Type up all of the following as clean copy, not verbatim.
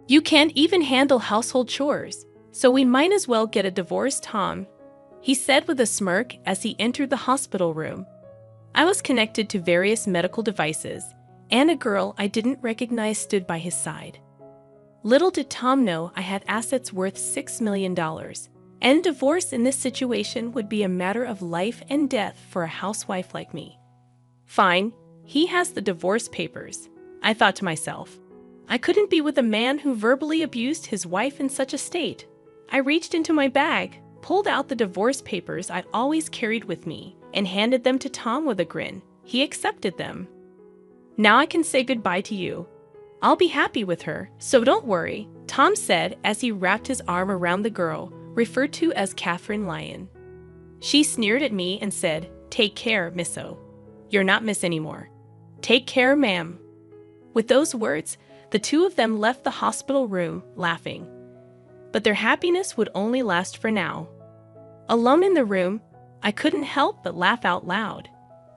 You can't even handle household chores, so we might as well get a divorce, Tom," he said with a smirk as he entered the hospital room. I was connected to various medical devices, and a girl I didn't recognize stood by his side. Little did Tom know I had assets worth $6 million, and divorce in this situation would be a matter of life and death for a housewife like me. Fine, he has the divorce papers, I thought to myself. I couldn't be with a man who verbally abused his wife in such a state. I reached into my bag, pulled out the divorce papers I'd always carried with me, and handed them to Tom with a grin. He accepted them. "Now I can say goodbye to you. I'll be happy with her, so don't worry," Tom said as he wrapped his arm around the girl, referred to as Catherine Lyon. She sneered at me and said, "Take care, Misso. You're not Miss anymore." "Take care, ma'am." With those words, the two of them left the hospital room, laughing. But their happiness would only last for now. Alone in the room, I couldn't help but laugh out loud.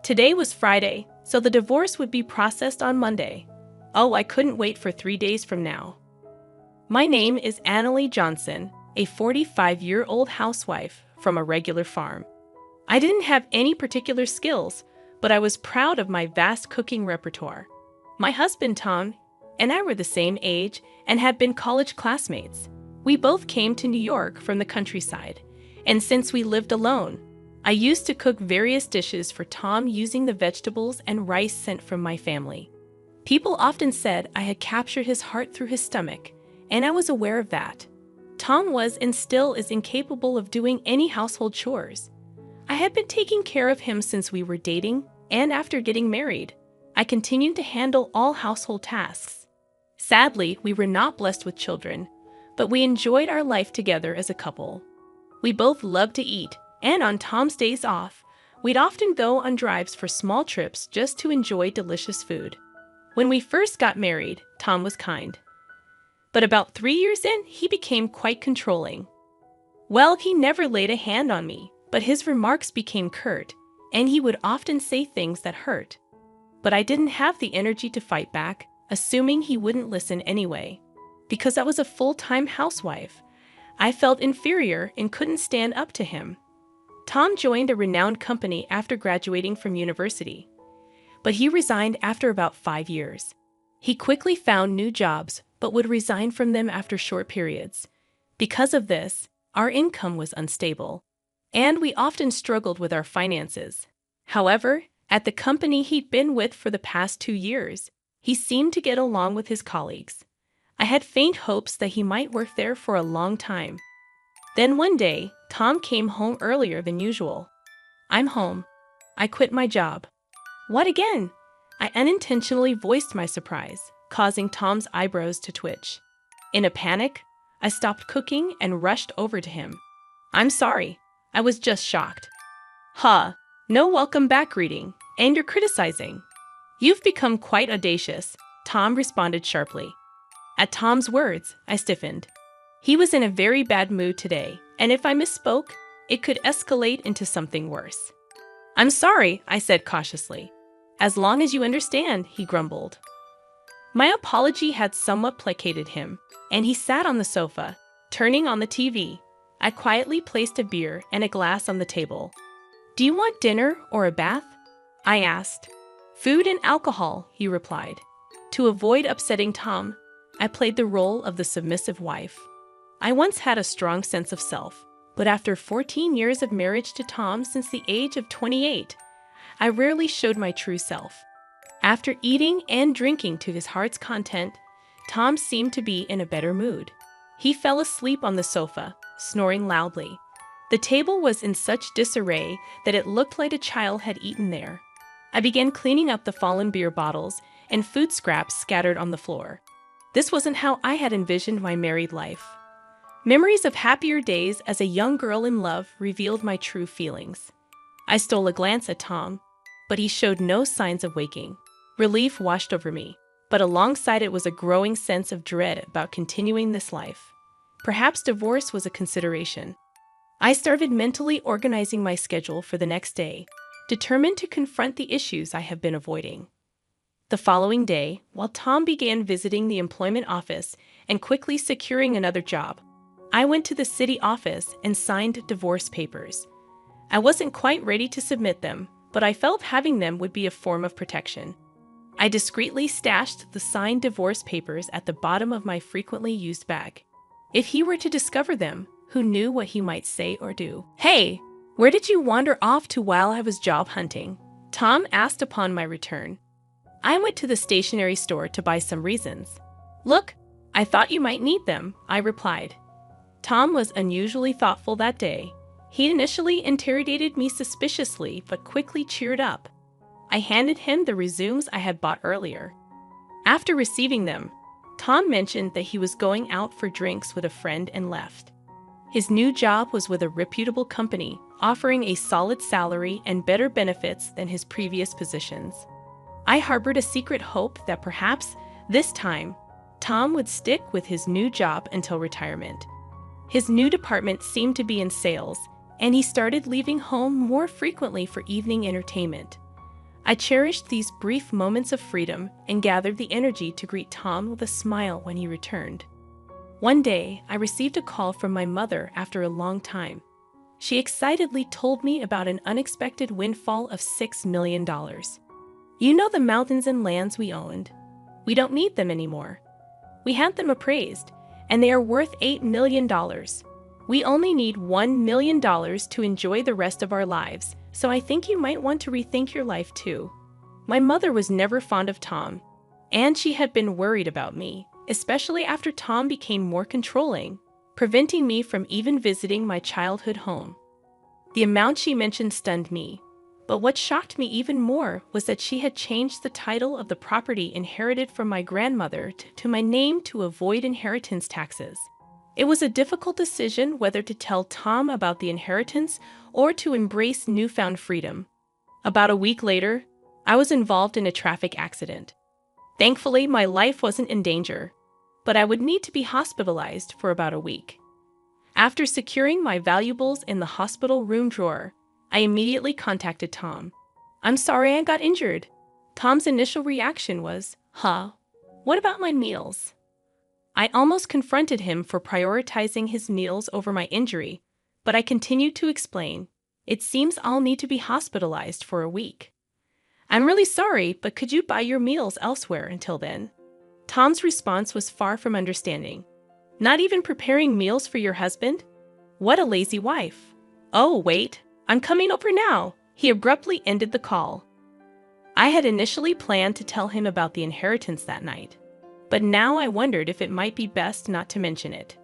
Today was Friday, so the divorce would be processed on Monday. Oh, I couldn't wait for 3 days from now. My name is Annalie Johnson, a 45-year-old housewife from a regular farm. I didn't have any particular skills, but I was proud of my vast cooking repertoire. My husband, Tom, and I were the same age and had been college classmates. We both came to New York from the countryside, and since we lived alone, I used to cook various dishes for Tom using the vegetables and rice sent from my family. People often said I had captured his heart through his stomach, and I was aware of that. Tom was and still is incapable of doing any household chores. I had been taking care of him since we were dating, and after getting married, I continued to handle all household tasks. Sadly, we were not blessed with children, but we enjoyed our life together as a couple. We both loved to eat, and on Tom's days off, we'd often go on drives for small trips just to enjoy delicious food. When we first got married, Tom was kind. But about 3 years in, he became quite controlling. Well, he never laid a hand on me, but his remarks became curt, and he would often say things that hurt. But I didn't have the energy to fight back, assuming he wouldn't listen anyway. Because I was a full-time housewife, I felt inferior and couldn't stand up to him. Tom joined a renowned company after graduating from university, but he resigned after about 5 years. He quickly found new jobs, but would resign from them after short periods. Because of this, our income was unstable, and we often struggled with our finances. However, at the company he'd been with for the past 2 years, he seemed to get along with his colleagues. I had faint hopes that he might work there for a long time. Then one day, Tom came home earlier than usual. "I'm home. I quit my job." "What again?" I unintentionally voiced my surprise, causing Tom's eyebrows to twitch. In a panic, I stopped cooking and rushed over to him. "I'm sorry. I was just shocked." "Huh, no welcome back greeting, and you're criticizing. You've become quite audacious," Tom responded sharply. At Tom's words, I stiffened. He was in a very bad mood today, and if I misspoke, it could escalate into something worse. "I'm sorry," I said cautiously. "As long as you understand," he grumbled. My apology had somewhat placated him, and he sat on the sofa, turning on the TV. I quietly placed a beer and a glass on the table. "Do you want dinner or a bath?" I asked. "Food and alcohol," he replied. To avoid upsetting Tom, I played the role of the submissive wife. I once had a strong sense of self, but after 14 years of marriage to Tom since the age of 28, I rarely showed my true self. After eating and drinking to his heart's content, Tom seemed to be in a better mood. He fell asleep on the sofa, snoring loudly. The table was in such disarray that it looked like a child had eaten there. I began cleaning up the fallen beer bottles and food scraps scattered on the floor. This wasn't how I had envisioned my married life. Memories of happier days as a young girl in love revealed my true feelings. I stole a glance at Tom, but he showed no signs of waking. Relief washed over me, but alongside it was a growing sense of dread about continuing this life. Perhaps divorce was a consideration. I started mentally organizing my schedule for the next day, determined to confront the issues I have been avoiding. The following day, while Tom began visiting the employment office and quickly securing another job, I went to the city office and signed divorce papers. I wasn't quite ready to submit them, but I felt having them would be a form of protection. I discreetly stashed the signed divorce papers at the bottom of my frequently used bag. If he were to discover them, who knew what he might say or do? "Hey, where did you wander off to while I was job hunting?" Tom asked upon my return. "I went to the stationery store to buy some reasons." "Look, I thought you might need them," I replied. Tom was unusually thoughtful that day. He initially interrogated me suspiciously, but quickly cheered up. I handed him the resumes I had bought earlier. After receiving them, Tom mentioned that he was going out for drinks with a friend and left. His new job was with a reputable company, offering a solid salary and better benefits than his previous positions. I harbored a secret hope that perhaps, this time, Tom would stick with his new job until retirement. His new department seemed to be in sales, and he started leaving home more frequently for evening entertainment. I cherished these brief moments of freedom and gathered the energy to greet Tom with a smile when he returned. One day, I received a call from my mother after a long time. She excitedly told me about an unexpected windfall of $6 million. "You know the mountains and lands we owned? We don't need them anymore. We had them appraised, and they are worth $8 million. We only need $1 million to enjoy the rest of our lives, so I think you might want to rethink your life too." My mother was never fond of Tom, and she had been worried about me, especially after Tom became more controlling, preventing me from even visiting my childhood home. The amount she mentioned stunned me, but what shocked me even more was that she had changed the title of the property inherited from my grandmother to my name to avoid inheritance taxes. It was a difficult decision whether to tell Tom about the inheritance or to embrace newfound freedom. About a week later, I was involved in a traffic accident. Thankfully, my life wasn't in danger, but I would need to be hospitalized for about a week. After securing my valuables in the hospital room drawer, I immediately contacted Tom. "I'm sorry I got injured." Tom's initial reaction was, "Huh? What about my meals?" I almost confronted him for prioritizing his meals over my injury, but I continued to explain, "It seems I'll need to be hospitalized for a week. I'm really sorry, but could you buy your meals elsewhere until then?" Tom's response was far from understanding. "Not even preparing meals for your husband? What a lazy wife." "Oh, wait, I'm coming over now." He abruptly ended the call. I had initially planned to tell him about the inheritance that night, but now I wondered if it might be best not to mention it.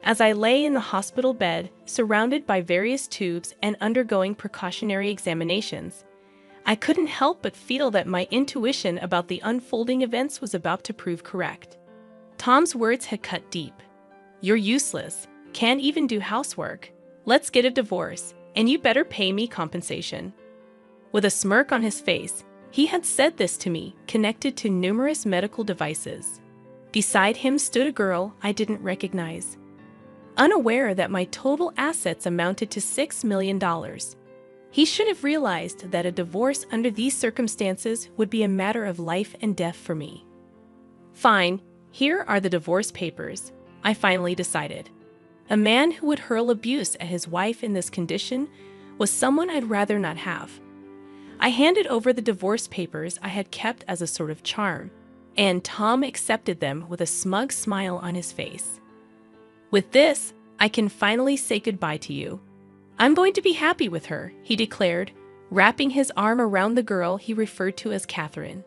As I lay in the hospital bed, surrounded by various tubes and undergoing precautionary examinations, I couldn't help but feel that my intuition about the unfolding events was about to prove correct. Tom's words had cut deep. "You're useless, can't even do housework. Let's get a divorce, and you better pay me compensation." With a smirk on his face, he had said this to me, connected to numerous medical devices. Beside him stood a girl I didn't recognize. Unaware that my total assets amounted to $6 million. He should have realized that a divorce under these circumstances would be a matter of life and death for me. "Fine, here are the divorce papers," I finally decided. A man who would hurl abuse at his wife in this condition was someone I'd rather not have. I handed over the divorce papers I had kept as a sort of charm, and Tom accepted them with a smug smile on his face. "With this, I can finally say goodbye to you. I'm going to be happy with her," he declared, wrapping his arm around the girl he referred to as Catherine.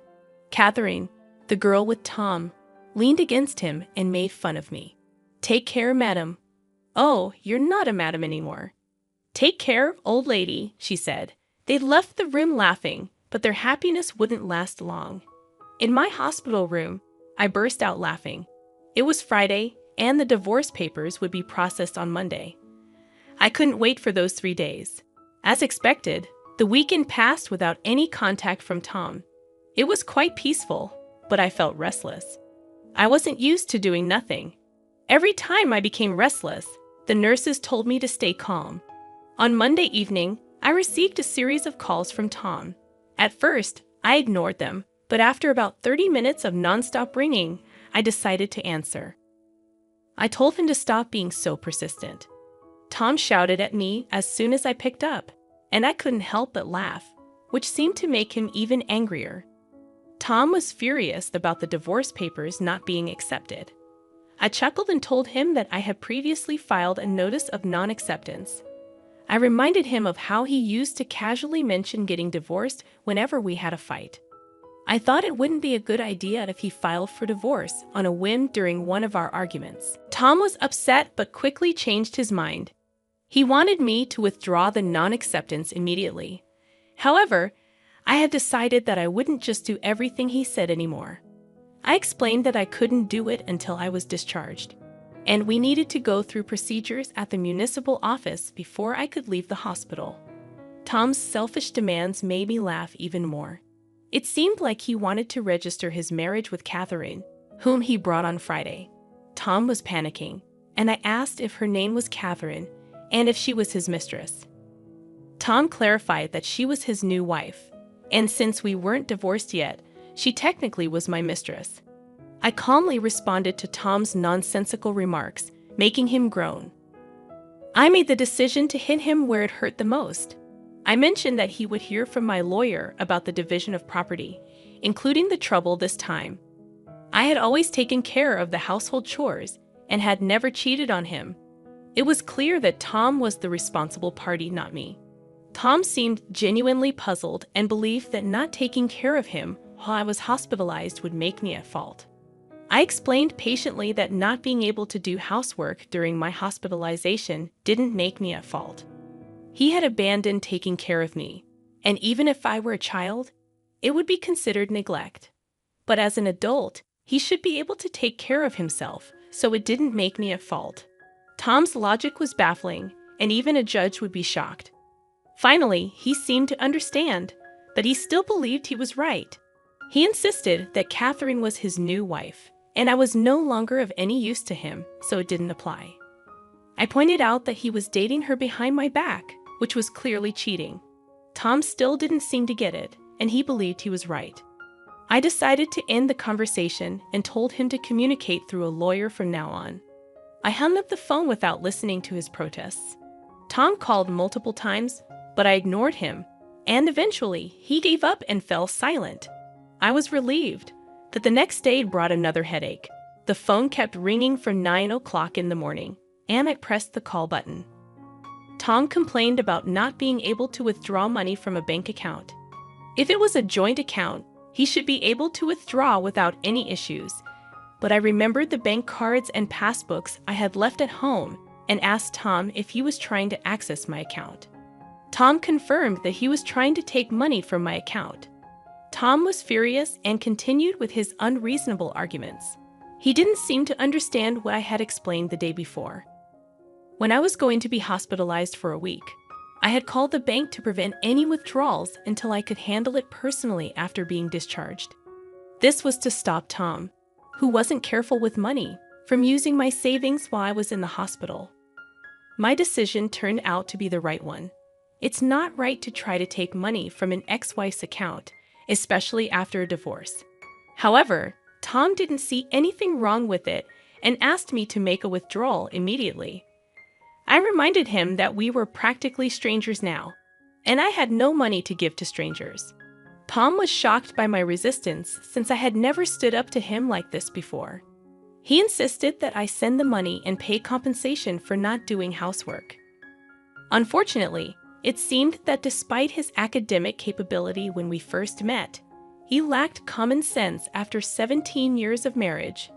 Catherine, the girl with Tom, leaned against him and made fun of me. "Take care, madam." "Oh, you're not a madam anymore." "Take care, old lady," she said. They left the room laughing, but their happiness wouldn't last long. In my hospital room, I burst out laughing. It was Friday, and the divorce papers would be processed on Monday. I couldn't wait for those 3 days. As expected, the weekend passed without any contact from Tom. It was quite peaceful, but I felt restless. I wasn't used to doing nothing. Every time I became restless, the nurses told me to stay calm. On Monday evening, I received a series of calls from Tom. At first, I ignored them, but after about 30 minutes of nonstop ringing, I decided to answer. I told him to stop being so persistent. Tom shouted at me as soon as I picked up, and I couldn't help but laugh, which seemed to make him even angrier. Tom was furious about the divorce papers not being accepted. I chuckled and told him that I had previously filed a notice of non-acceptance. I reminded him of how he used to casually mention getting divorced whenever we had a fight. I thought it wouldn't be a good idea if he filed for divorce on a whim during one of our arguments. Tom was upset but quickly changed his mind. He wanted me to withdraw the non-acceptance immediately. However, I had decided that I wouldn't just do everything he said anymore. I explained that I couldn't do it until I was discharged, and we needed to go through procedures at the municipal office before I could leave the hospital. Tom's selfish demands made me laugh even more. It seemed like he wanted to register his marriage with Catherine, whom he brought on Friday. Tom was panicking, and I asked if her name was Catherine and if she was his mistress. Tom clarified that she was his new wife, and since we weren't divorced yet, she technically was my mistress. I calmly responded to Tom's nonsensical remarks, making him groan. I made the decision to hit him where it hurt the most. I mentioned that he would hear from my lawyer about the division of property, including the trouble this time. I had always taken care of the household chores and had never cheated on him. It was clear that Tom was the responsible party, not me. Tom seemed genuinely puzzled and believed that not taking care of him while I was hospitalized would make me at fault. I explained patiently that not being able to do housework during my hospitalization didn't make me at fault. He had abandoned taking care of me, and even if I were a child, it would be considered neglect. But as an adult, he should be able to take care of himself, so it didn't make me at fault. Tom's logic was baffling, and even a judge would be shocked. Finally, he seemed to understand, but he still believed he was right. He insisted that Catherine was his new wife, and I was no longer of any use to him, so it didn't apply. I pointed out that he was dating her behind my back, which was clearly cheating. Tom still didn't seem to get it, and he believed he was right. I decided to end the conversation and told him to communicate through a lawyer from now on. I hung up the phone without listening to his protests. Tom called multiple times, but I ignored him, and eventually he gave up and fell silent. I was relieved, but the next day brought another headache. The phone kept ringing from 9 o'clock in the morning, and I pressed the call button. Tom complained about not being able to withdraw money from a bank account. If it was a joint account, he should be able to withdraw without any issues. But I remembered the bank cards and passbooks I had left at home and asked Tom if he was trying to access my account. Tom confirmed that he was trying to take money from my account. Tom was furious and continued with his unreasonable arguments. He didn't seem to understand what I had explained the day before. When I was going to be hospitalized for a week, I had called the bank to prevent any withdrawals until I could handle it personally after being discharged. This was to stop Tom, who wasn't careful with money, from using my savings while I was in the hospital. My decision turned out to be the right one. It's not right to try to take money from an ex-wife's account, especially after a divorce. However, Tom didn't see anything wrong with it and asked me to make a withdrawal immediately. I reminded him that we were practically strangers now, and I had no money to give to strangers. Tom was shocked by my resistance since I had never stood up to him like this before. He insisted that I send the money and pay compensation for not doing housework. Unfortunately, it seemed that despite his academic capability when we first met, he lacked common sense after 17 years of marriage.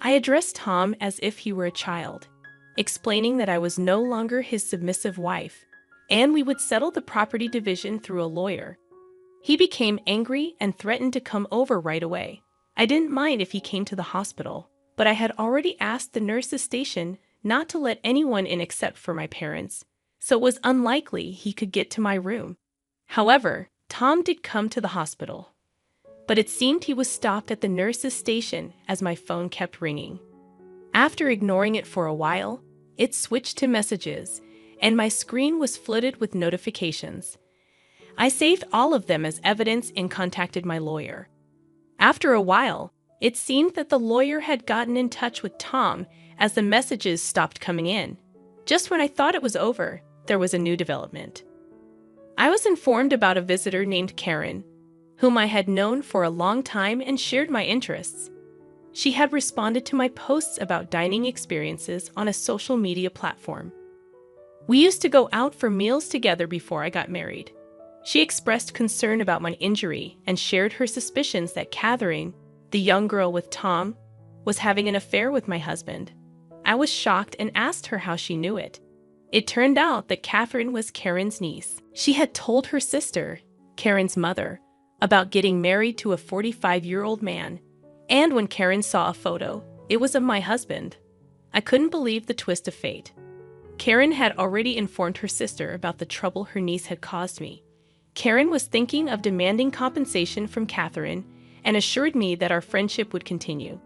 I addressed Tom as if he were a child, explaining that I was no longer his submissive wife, and we would settle the property division through a lawyer. He became angry and threatened to come over right away. I didn't mind if he came to the hospital, but I had already asked the nurse's station not to let anyone in except for my parents, so it was unlikely he could get to my room. However, Tom did come to the hospital, but it seemed he was stopped at the nurse's station as my phone kept ringing. After ignoring it for a while, it switched to messages, and my screen was flooded with notifications. I saved all of them as evidence and contacted my lawyer. After a while, it seemed that the lawyer had gotten in touch with Tom as the messages stopped coming in. Just when I thought it was over, there was a new development. I was informed about a visitor named Karen, whom I had known for a long time and shared my interests. She had responded to my posts about dining experiences on a social media platform. We used to go out for meals together before I got married. She expressed concern about my injury and shared her suspicions that Catherine, the young girl with Tom, was having an affair with my husband. I was shocked and asked her how she knew it. It turned out that Catherine was Karen's niece. She had told her sister, Karen's mother, about getting married to a 45-year-old man, and when Karen saw a photo, it was of my husband. I couldn't believe the twist of fate. Karen had already informed her sister about the trouble her niece had caused me. Karen was thinking of demanding compensation from Catherine and assured me that our friendship would continue.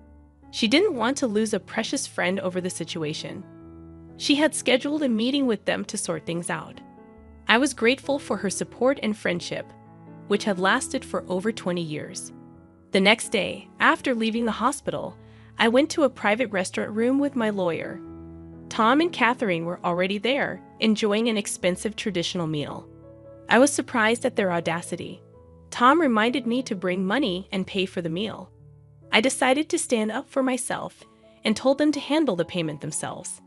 She didn't want to lose a precious friend over the situation. She had scheduled a meeting with them to sort things out. I was grateful for her support and friendship, which had lasted for over 20 years. The next day, after leaving the hospital, I went to a private restaurant room with my lawyer. Tom and Catherine were already there, enjoying an expensive traditional meal. I was surprised at their audacity. Tom reminded me to bring money and pay for the meal. I decided to stand up for myself and told them to handle the payment themselves.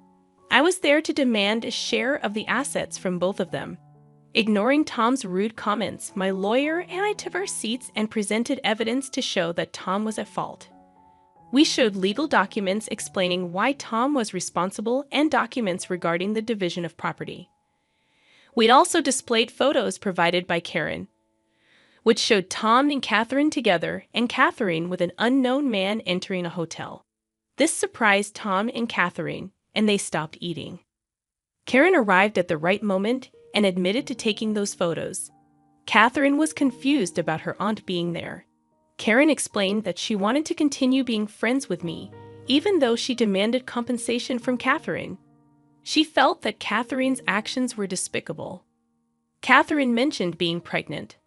I was there to demand a share of the assets from both of them. Ignoring Tom's rude comments, my lawyer and I took our seats and presented evidence to show that Tom was at fault. We showed legal documents explaining why Tom was responsible and documents regarding the division of property. We'd also displayed photos provided by Karen, which showed Tom and Catherine together and Catherine with an unknown man entering a hotel. This surprised Tom and Catherine, and they stopped eating. Karen arrived at the right moment and admitted to taking those photos. Catherine was confused about her aunt being there. Karen explained that she wanted to continue being friends with me, even though she demanded compensation from Catherine. She felt that Catherine's actions were despicable. Catherine mentioned being pregnant,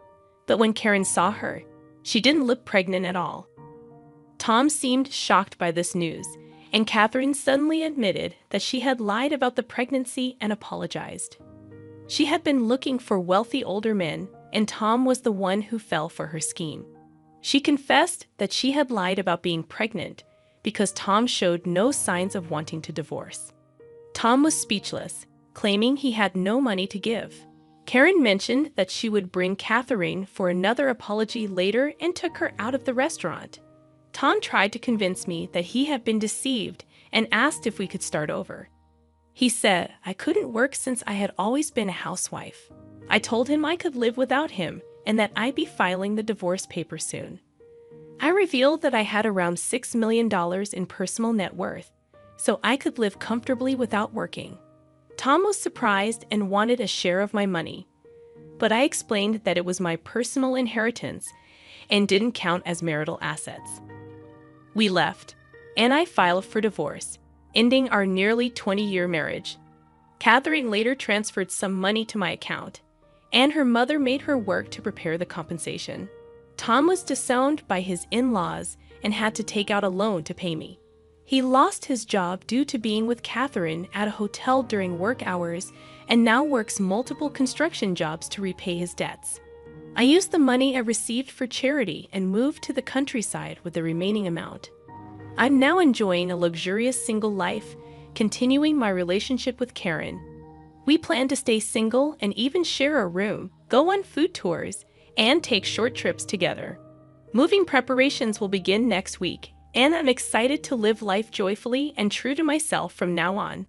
but when Karen saw her, she didn't look pregnant at all. Tom seemed shocked by this news, and Catherine suddenly admitted that she had lied about the pregnancy and apologized. She had been looking for wealthy older men, and Tom was the one who fell for her scheme. She confessed that she had lied about being pregnant because Tom showed no signs of wanting to divorce. Tom was speechless, claiming he had no money to give. Karen mentioned that she would bring Catherine for another apology later and took her out of the restaurant. Tom tried to convince me that he had been deceived and asked if we could start over. He said I couldn't work since I had always been a housewife. I told him I could live without him and that I'd be filing the divorce papers soon. I revealed that I had around $6 million in personal net worth, so I could live comfortably without working. Tom was surprised and wanted a share of my money, but I explained that it was my personal inheritance and didn't count as marital assets. We left, and I filed for divorce, ending our nearly 20-year marriage. Catherine later transferred some money to my account, and her mother made her work to prepare the compensation. Tom was disowned by his in-laws and had to take out a loan to pay me. He lost his job due to being with Catherine at a hotel during work hours and now works multiple construction jobs to repay his debts. I used the money I received for charity and moved to the countryside with the remaining amount. I'm now enjoying a luxurious single life, continuing my relationship with Karen. We plan to stay single and even share a room, go on food tours, and take short trips together. Moving preparations will begin next week, and I'm excited to live life joyfully and true to myself from now on.